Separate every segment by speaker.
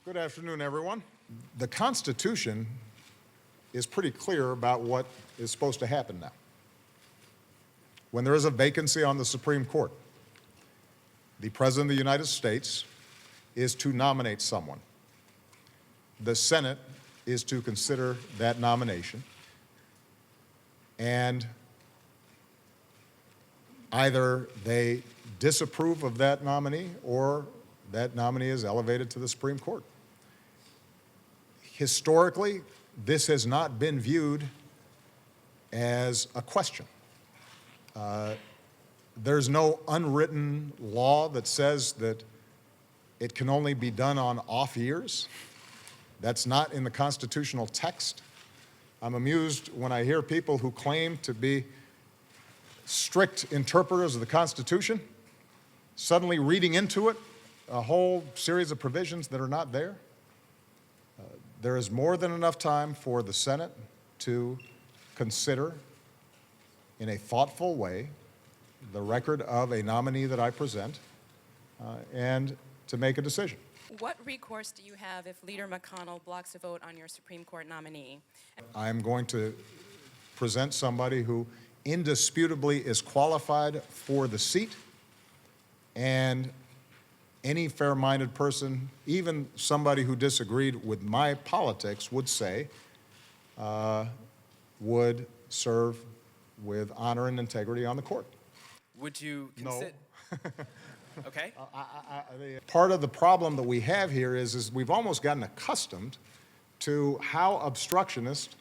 Speaker 1: Good afternoon, everyone. The Constitution is pretty clear about what is supposed to happen now. When there is a vacancy on the Supreme Court, the President of the United States is to nominate someone. The Senate is to consider that nomination, and either they disapprove of that nominee or that nominee is elevated to the Supreme Court. Historically, this has not been viewed as a question. There's no unwritten law that says that it can only be done on off years. That's not in the constitutional text. I'm amused when I hear people who claim to be strict interpreters of the Constitution suddenly reading into it a whole series of provisions that are not there. There is more than enough time for the Senate to consider in a thoughtful way the record of a nominee that I present and to make a decision.
Speaker 2: What recourse do you have if Leader McConnell blocks a vote on your Supreme Court nominee?
Speaker 1: I'm going to present somebody who indisputably is qualified for the seat, and any fair-minded person, even somebody who disagreed with my politics, would say would serve with honor and integrity on the court.
Speaker 3: Would you consider?
Speaker 1: No.
Speaker 3: Okay.
Speaker 1: Part of the problem that we have here is we've almost gotten accustomed to how obstructionist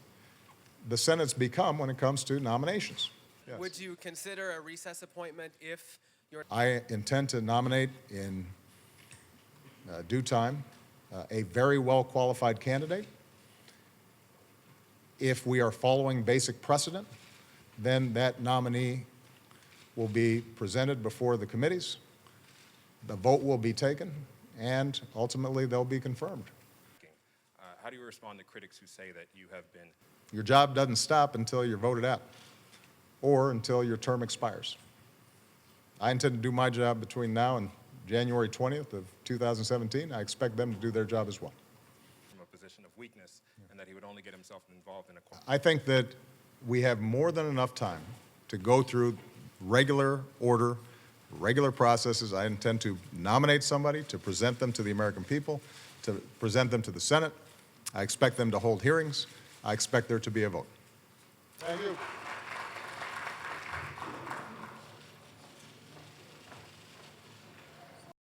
Speaker 1: the Senate's become when it comes to nominations. Yes.
Speaker 3: Would you consider a recess appointment if you're?
Speaker 1: I intend to nominate in due time a very well-qualified candidate. If we are following basic precedent, then that nominee will be presented before the committees. The vote will be taken, and ultimately they'll be confirmed.
Speaker 4: How do you respond to critics who say that you have been?
Speaker 1: Your job doesn't stop until you're voted out or until your term expires. I intend to do my job between now and January 20th of 2017. I expect them to do their job as well.
Speaker 4: From a position of weakness, and that he would only get himself involved in a.
Speaker 1: I think that we have more than enough time to go through regular order, regular processes. I intend to nominate somebody, to present them to the American people, to present them to the Senate. I expect them to hold hearings. I expect there to be a vote. Thank you.